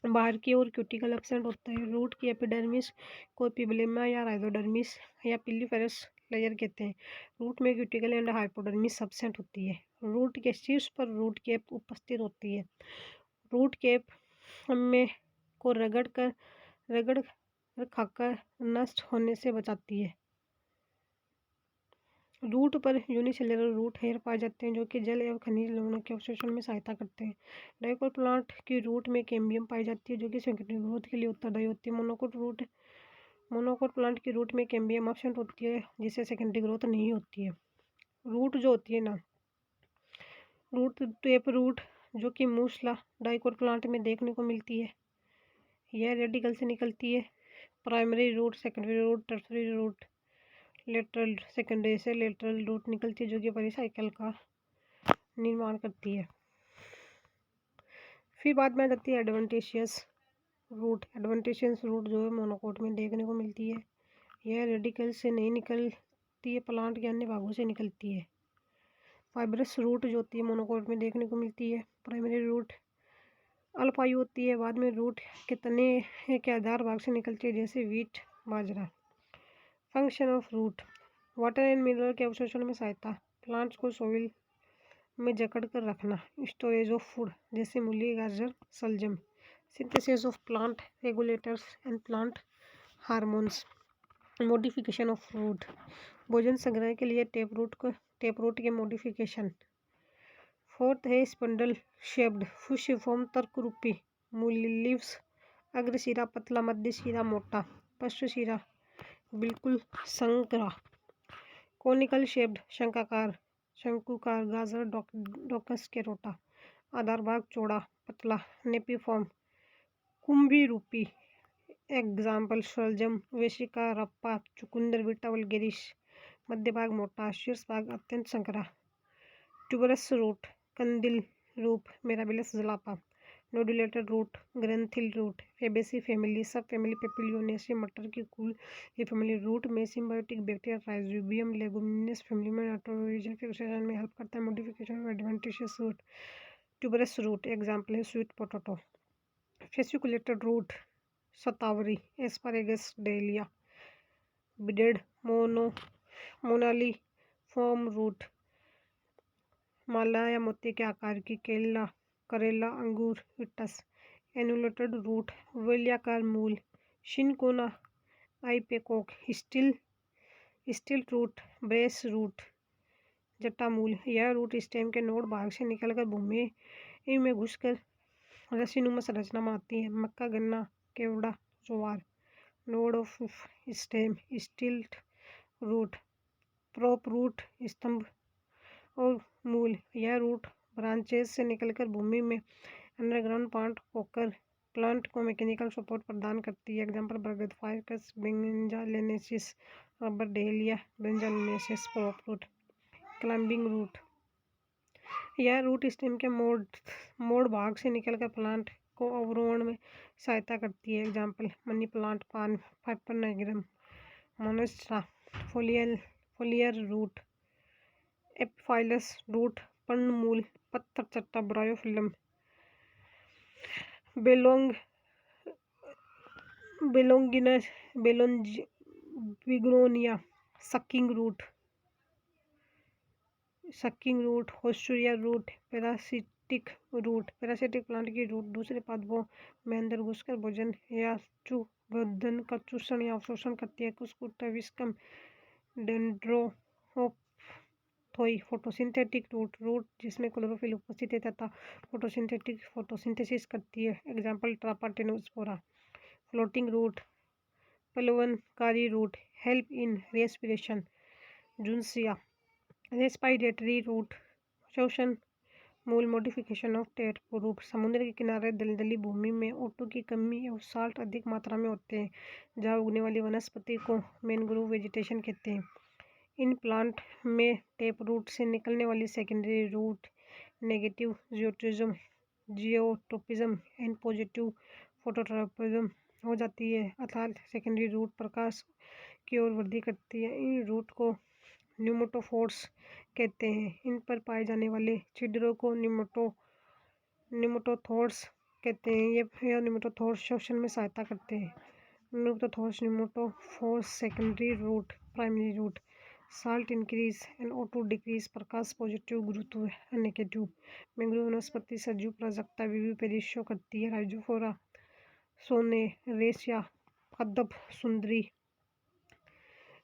बाहर की ओर क्यूटिकल एब्सेंट होता है। रूट की एपिडर्मिस को एपिब्लेमा या राइजोडर्मिस या पिलीफेरस लेयर कहते हैं। रूट में क्यूटिकल एंड हाइपोडर्मिस एब्सेंट होती है। रूट के शीर्ष पर रूट कैप उपस्थित होती है। रूट कैप में को रगड़ कर खाकर नष्ट होने से बचाती है। रूट पर यूनिसेलुलर रूट हेयर पाए जाते हैं जो कि जल एवं खनिज लवणों के अवशोषण में सहायता करते हैं। डाइकोट प्लांट की रूट में कैम्बियम पाई जाती है जो कि सेकेंडरी ग्रोथ के लिए उत्तरदायी होती है। मोनोकोट प्लांट की रूट में कैम्बियम एब्सेंट होती है जिससे सेकेंडरी ग्रोथ नहीं होती है। रूट जो होती है ना, रूट टेप रूट जो कि मूसला डाइकोट प्लांट में देखने को मिलती है। यह रेडिकल से निकलती है। Primary root, secondary root, tertiary root, lateral, secondary से लेटरल रूट निकलती है जो कि पेरिसाइकिल का निर्माण करती है। फिर बाद में आ जाती है एडवेंटिशियस रूट। एडवेंटिशियस रूट जो है मोनोकोट में देखने को मिलती है। यह रेडिकल से नहीं निकलती है, प्लांट के अन्य भागों से निकलती है। फाइब्रस रूट जो होती है मोनोकोट में देखने को मिलती है। प्राइमरी रूट अल्पायु होती है। बाद में रूट के तने के आधार भाग से निकलती है जैसे वीट, बाजरा। Function of root, water and mineral के अवशोषण में सहायता, प्लांट्स को सोइल में जकड़ कर रखना, स्टोरेज ऑफ फूड जैसे मूली, गाजर, सलजम, synthesis of plant regulators and plant hormones, modification of root, भोजन संग्रह के लिए टेप रूट के मॉडिफिकेशन। फोर्थ है स्पंडल शेप्ड फुशिफॉर्म तर्क रूपी मूली लीव्स। अग्र शिरा पतला, मध्य शिरा मोटा, पश्च शिरा बिल्कुल संकरा। कोनिकल शेप्ड शंकुकार गाजर, डोकस केरोटा। आधार भाग चौड़ा पतला, नेपिफॉर्म कुंभी रूपी। एग्जाम्पल शलजम, वेशिका, रप्पा, चुकुंदर, बीटा वल्गेरिस। मध्य भाग मोटा, शीर्ष भाग अत्यंत संकरा। ट्यूबरस रूट कंदिल रूप, मिराबिलस जलापा। नोडुलेटेड रूट, ग्रंथिल root, fabaceae family, sub family papilionaceae, मटर की कुल ये फैमिली। रूट में symbiotic bacteria rhizobium leguminous family में नाइट्रोजन फिक्सेशन में हेल्प करता है। Modification of adventitious root. Tuberous root example है स्वीट पोटैटो। फेसिकुलेटेड रूट शतावरी, asparagus, dahlia, beaded moniliform root, माला या मोती के आकार की, करेला, अंगूर, विटस। एनुलेटेड रूट, वलयाकार मूल, शिनकोना, आइपेकोक, स्टिल रूट, ब्रेस रूट, जटा मूल। यह रूट स्टेम के नोड भाग से निकलकर भूमि में घुसकर रस्सीनुमा संरचना में आती है। मक्का, गन्ना, केवड़ा, ज्वार। Node of stem, stilt root, prop root, स्तंभ और मूल। यह रूट ब्रांचेस से निकलकर भूमि में अंडरग्राउंड प्लांट को मैकेनिकल सपोर्ट प्रदान करती है। एग्जाम्पल बरगद, ficus, benghalensis, rubber, dahlia, benghalensis, prop root. Climbing root, यह रूट स्टेम के मोड़ भाग से निकलकर प्लांट को अवरोहण में सहायता करती है। एग्जाम्पल मनी प्लांट, पान, piper nigrum, monstera. Foliar root, epiphyllous root, पर्णमूल, पत्थर चट्टा, bryophyllum. Begonia, sucking root, haustoria root, parasitic root. Parasitic plant की रूट दूसरे पादपों में अंदर घुसकर भोजन या गर्दन का चूषण या अवशोषण करती है। Cuscuta viscum, dendrophthoe. फोटोसिंथेटिक रूट जिसमें क्लोरोफिल उपस्थित है तथा फोटोसिंथेसिस करती है। Example trapa tinospora. फ्लोटिंग रूट, प्लवनकारी रूट, हेल्प इन रेस्पिरेशन, जुन्सिया। रेस्पिरेटरी रूट, शोषण मूल, मॉडिफिकेशन ऑफ टेप रूट। समुद्र के किनारे दलदली भूमि में O2 की कमी और साल्ट अधिक मात्रा में होते हैं, जहाँ उगने वाली वनस्पति को मैनग्रोव वेजिटेशन कहते हैं। इन प्लांट में टेप रूट से निकलने वाली secondary root negative geotropism and positive phototropism हो जाती है, अर्थात सेकेंडरी रूट प्रकाश की ओर वृद्धि करती है। इन रूट को न्यूमेटोफोर्स कहते हैं। इन पर पाए जाने वाले छिद्रों को न्यूमेटोथोर्स कहते हैं। यह न्यूमेटोथोर्स शोषण में सहायता करते हैं। Pneumatophores secondary root, primary root. Salt increase and O2 decrease, प्रकाश पॉजिटिव, गुरुत्व नेगेटिव। मैंग्रोव वनस्पति सजीव प्राजक्ता विविपेरिस शो करती है। राइजोफोरा, सोनेरेसिया, कदंब सुंदरी,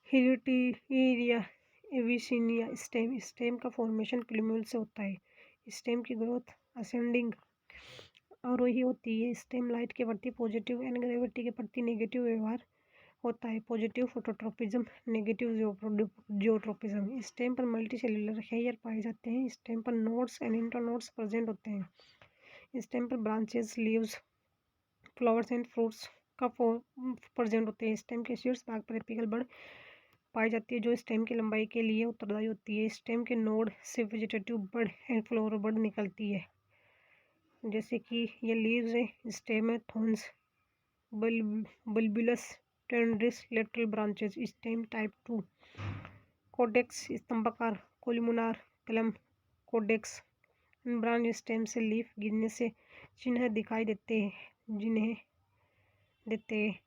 हिर्टिरिया, एविसिनिया। स्टेम का फॉर्मेशन प्लूम्यूल से होता है। स्टेम की ग्रोथ असेंडिंग, आरोही होती है। स्टेम लाइट के प्रति पॉजिटिव एंड ग्रेविटी के प्रति नेगेटिव व्यवहार होता है। Positive phototropism, negative geotropism. Stem पर मल्टी सेल्यूलर हेयर पाए जाते हैं। स्टेम पर नोड्स एंड इंटरनोड्स प्रेजेंट होते हैं। स्टेम पर branches, leaves, flowers and fruits का प्रेजेंट होते हैं। स्टेम के शीर्ष भाग पर एपिकल बड पाई जाती है, जो स्टेम की लंबाई के लिए उत्तरदायी होती है। स्टेम के नोड से vegetative bud and floral bud निकलती है, जैसे कि ये लीव्स है, स्टेम है, thorns, bulbils, tendrils, lateral branches. Stem type 2, caudex, स्तंभाकार, columnar, culm, caudex. Branch stem से लीफ गिरने से चिन्ह दिखाई देते हैं,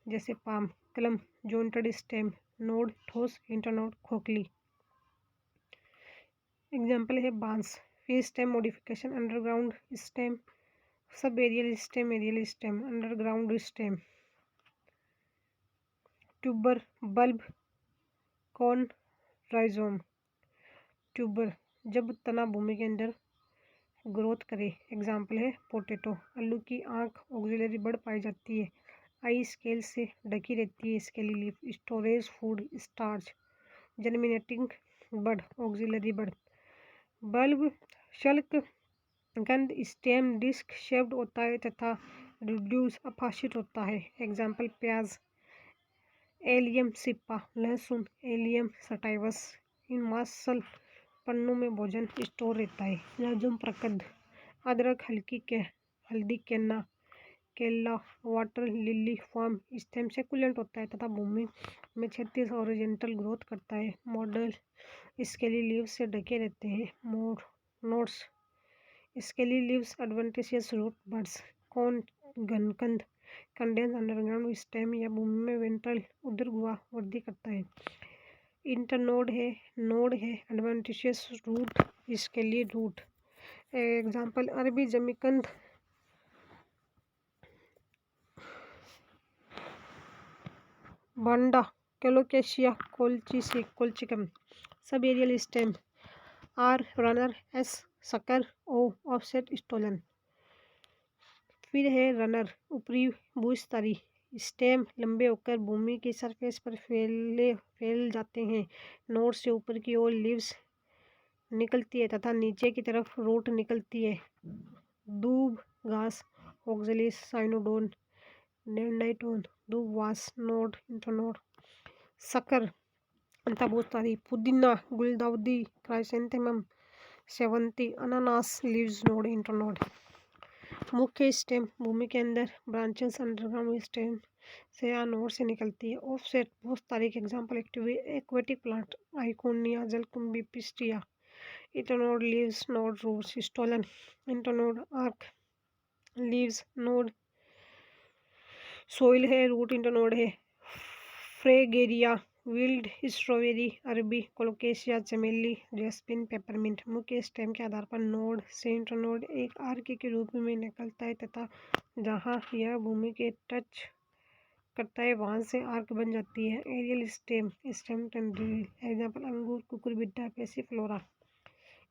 जैसे palm. Culm, jointed stem, node ठोस, इंटरनोड खोखली। एग्जाम्पल है बांस। फिर stem modification, underground stem, sub aerial stem, underground stem. Tuber, bulb, corm, rhizome. Tuber, जब तना भूमि के अंदर ग्रोथ करे। एग्जाम्पल है पोटैटो। आलू की आंख, ऑक्सिलरी बड पाई जाती है। आई स्केल से ढकी रहती है। Scaly leaf, storage food, starch. Germinating bud, axillary bud. Bulb, शल्क गंध, स्टेम डिस्क शेप्ड होता है तथा रिड्यूस अफासिट होता है। एग्जाम्पल प्याज, एलियम सिप्पा। लहसुन, एलियम सटाइवस। इन मांसल पन्नों में भोजन स्टोर रहता है। राइजोम प्रकंद। अदरक, हल्दी, केला, water lily form. Stem succulent होता है तथा भूमि में क्षैतिज हॉरिजॉन्टल ग्रोथ करता है। मॉडल स्केली लीव्स से ढके रहते हैं। Nodes, scaly leaves, adventitious root buds. कौन, घनकंद, कंडेंस अंडरग्राउंड स्टेम या भूमि में वेंट्रल उदरगुहा वृद्धि करता है। इंटरनोड है, नोड है, adventitious root, scaly root. Example अरबी जमीकंद, भांडा, colocasia, colchicum. Sub aerial stem, R runner, S sucker, O offset stolon. फिर है रनर, ऊपरी भूस्तरीय। स्टेम लंबे होकर भूमि की सरफेस पर फैल जाते हैं। नोड से ऊपर की ओर लीव्स निकलती है तथा नीचे की तरफ रूट निकलती है। दूब घास, ऑक्जेलिस, साइनोडोन, डेंड्राइटोन, दूबवास, नोड, इंटरनोड। शक्कर, अंता बहुत सारी। पुदीना, गुलदाउदी, क्राइसेंथेमम, सेवंती, अनानास, लीव्स नोड, इंटरनोड। मुख्य स्टेम, भूमि के अंदर, ब्रांचेस अंडरग्राउंड स्टेम से या नोड से निकलती है। ऑफसेट, बहुत सारी एग्जाम्पल एक्वेटिक प्लांट, आइकोनिया, जलकुंभी, pistia. Internode, leaves node, roots, stolon. Internode, arc, leaves node, soil है, रूट इंटरनोड है। फ्रेगेरिया, विल्ड स्ट्रॉबेरी, अरबी, कोलोकेशिया, चमेली, जैस्मिन, पेपरमिंट। मुख्य स्टेम के आधार पर नोड से इंटरनोड एक आर्क के रूप में निकलता है तथा जहां यह भूमि के टच करता है वहां से आर्क बन जाती है। Aerial stem, stem tendril, example अंगूर, cucurbita, passiflora.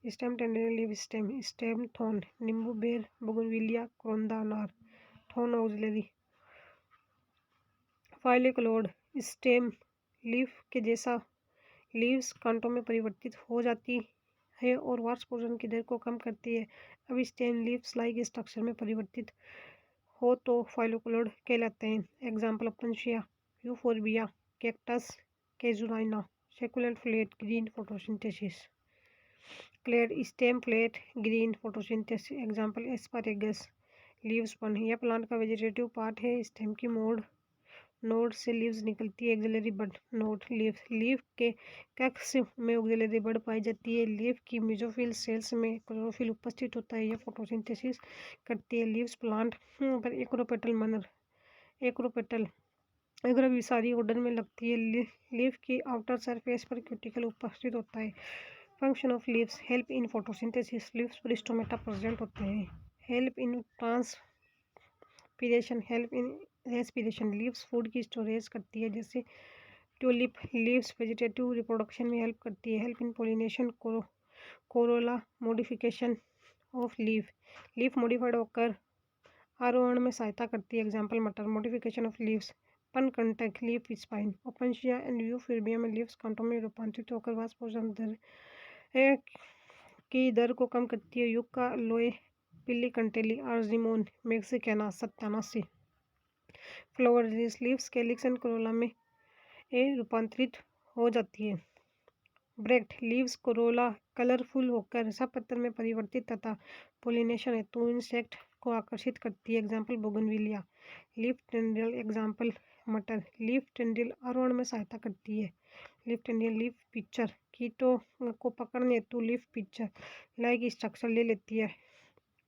Stem tendril, leave stem, stem thorn, नींबू, बेर, बोगनविलिया, कोरोंदा, अनार। Thorn axillary. Phylloclade, stem leaf के जैसा, लीव्स कांटों में परिवर्तित हो जाती है और वाष्पोषण की दर को कम करती है। अब स्टेम लीव्स लाइक स्ट्रक्चर में परिवर्तित हो तो फाइलिकुलोड कहलाते हैं। एग्जाम्पल पंशिया, euphorbia, cactus, casuarina. Succulent flat, green, photosynthesis. Clade, stem flat, green, photosynthesis. Example asparagus, leaves पन। यह प्लांट का वेजिटेटिव पार्ट है। स्टेम की नोड से लीव्स निकलती है। एक्सिलरी बड, नोड, लीफ के कक्ष में ऑक्सिलरी बड पाई जाती है। लीफ की मेसोफिल सेल्स में क्लोरोफिल उपस्थित होता है। यह फोटोसिंथेसिस करती है। लीव्स प्लांट पर एक्रोपेटल मनर, एक्रोपेटल अग्रविसारी ऑर्डर में लगती है। लीफ की आउटर सरफेस पर क्यूटिकल उपस्थित होता है। Function of leaves, help in photosynthesis. Leaves पर स्टोमेटा प्रेजेंट होते हैं। Help in transpiration, help in respiration. Leaves food की स्टोरेज करती है जैसे ट्यूलिप। लीव्स वेजिटेटिव रिप्रोडक्शन में हेल्प करती है। Help in pollination, Corolla modification of leaf. Leaf modified होकर आरोहण में सहायता करती है। एग्जाम्पल मटर, मॉडिफिकेशन ऑफ लीव्स। पन contact, leaf spine. Opuntia and euphorbia में लीव्स कांटों में रूपांतरित होकर वाष्पोषण दर की दर को कम करती है। युग का लोए, पिल्ली कंटेली, आर्जिमोन मैक्सिकाना, सत्यानासी। Flower leaves calyx and corolla में रूपांतरित हो जाती है। ब्रेक्ट लीव्स कोरोला कलरफुल होकर सपत्र में परिवर्तित तथा पोलिनेशन हेतु इंसेक्ट को आकर्षित करती है। Example bougainvillea. Leaf tendril, example मटर। लीफ टेंड्रिल आरोहण में सहायता करती है। लीफ टेंड्रिल, लीफ पिक्चर, कीटों को पकड़ने हेतु लीफ पिक्चर लाइक स्ट्रक्चर ले लेती है।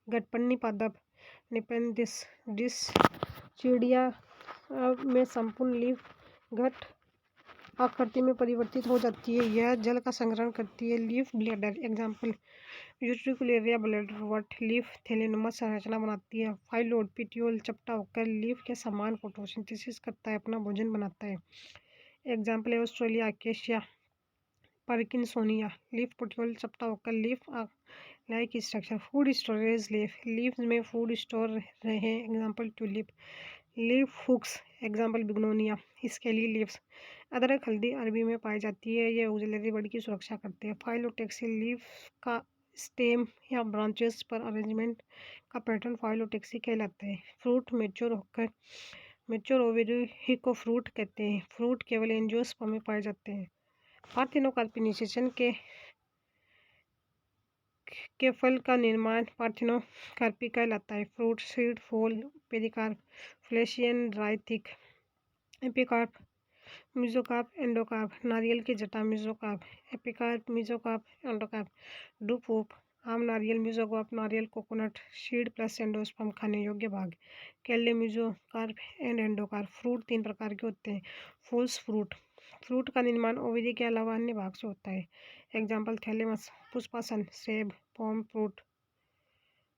गटपन्नी पादप, निपेंडिस डिस, चिड़िया में संपूर्ण लीफ घट आकृति में परिवर्तित हो जाती है। यह जल का संग्रहण करती है। Leaf bladder, example utricularia bladderwort. Leaf थैलेनुमा संरचना बनाती है। फाइलोड, पिटियोल चपटा होकर लीफ के समान फोटोसिंथेसिस करता है, अपना भोजन बनाता है। एग्जाम्पल है Australia acacia, parkinsonia. Leaf petiole चपटा होकर leaf like structure. Food storage leaves में फूड स्टोर रहे। Example tulip. Leaf hooks, example bignonia. Scaly leaves, अदरक हल्दी अरबी में पाई जाती है। यह ऑक्सिलरी बड की सुरक्षा करते हैं। फाइलोटेक्सी, लीफ का स्टेम या ब्रांचेस पर अरेंजमेंट का पैटर्न फाइलोटेक्सी कहलाता है। फ्रूट मेच्योर ओवेरी को फ्रूट कहते हैं। फ्रूट केवल एंजियोस्पर्म में पाए जाते हैं। पार्थिनोकार्पिनेशन के फल का निर्माण पार्थिनोकार्पी कहलाता है। Fruit, seed, fall, pericarp, fleshy, dry, thick. Epicarp, mesocarp, endocarp. नारियल की जटा, mesocarp. Epicarp, mesocarp, endocarp. Drupe of, आम नारियल, मिजोकार्प, नारियल, कोकोनट। सीड प्लस एंडोस्पर्म, खाने योग्य भाग। केले, मिजोकार्प एंड एंडोकार्प। फ्रूट 3 प्रकार के होते हैं। फॉल्स फ्रूट, फ्रूट का निर्माण ओवरी के अलावा अन्य भाग से होता है। एग्जाम्पल थैलेमस, पुष्पासन, सेब, पॉम फ्रूट।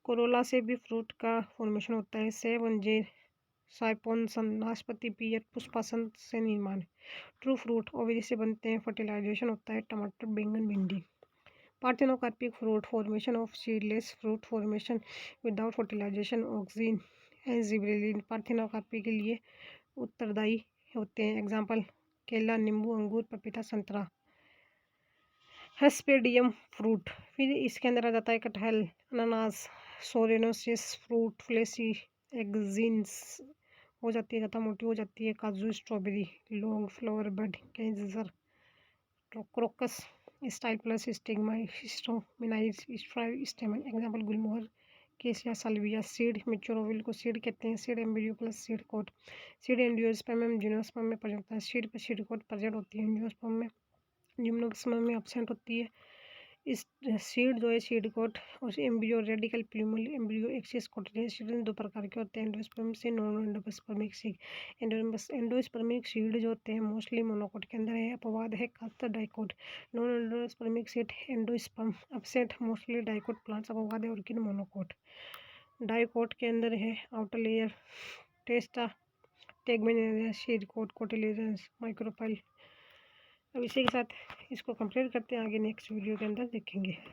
कोरोला से भी फ्रूट का फॉर्मेशन होता है। सेब, अंजीर, साइपोन्सन, नाशपाती, पियर, पुष्पासन से निर्माण। ट्रू फ्रूट ओवरी से बनते हैं, फर्टिलाइजेशन होता है। टमाटर, बैंगन, भिंडी। Parthenocarpic fruit, formation of seedless fruit, formation without fertilisation, auxin and gibberellin parthenocarpy के लिए उत्तरदायी होते हैं। एग्जाम्पल केला, नींबू, अंगूर, पपीता, संतरा। हेस्पेडियम फ्रूट। फिर इसके अंदर आ जाता है कटहल, अनानास, सोरेनोसिस फ्रूट, फ्लेसी, एग्जीन्स हो जाती है ज़्यादा मोटी हो जाती है, काजू, स्ट्रॉबेरी, लॉन्ग फ्लावर बड, कैंसर, क्रोकस, स्टाइल प्लस स्टिग्मा, हिस्टोमिनाइज, स्टेमन, एग्जाम्पल गुलमोहर, cassia salvia. Seed, mature ovule को सीड कहते हैं। Seed embryo plus seed coat. Seed angiosperm gymnosperm में प्रेजेंट होता है। सीड पर सीड कोट प्रेजेंट होती है एंजियोस्पर्म में, जिम्नोस्पर्म में एब्सेंट होती है। इस सीड जो है सीड कोट और embryo radicle plumule embryo axis cotyledons seed दो प्रकार के होते हैं, एंडोस्पर्म से non endospermic seed. Endospermic seed जो होते हैं मोस्टली मोनोकोट के अंदर है, अपवाद है castor dicot. Non endospermic seed endosperm absent mostly dicot plants, अपवाद है ऑर्किड मोनोकोट। डाइकोट के अंदर है outer layer testa tegmen, seed coat, cotyledons, micropyle. अब इसी के साथ इसको कंप्लीट करते हैं, आगे नेक्स्ट वीडियो के अंदर देखेंगे।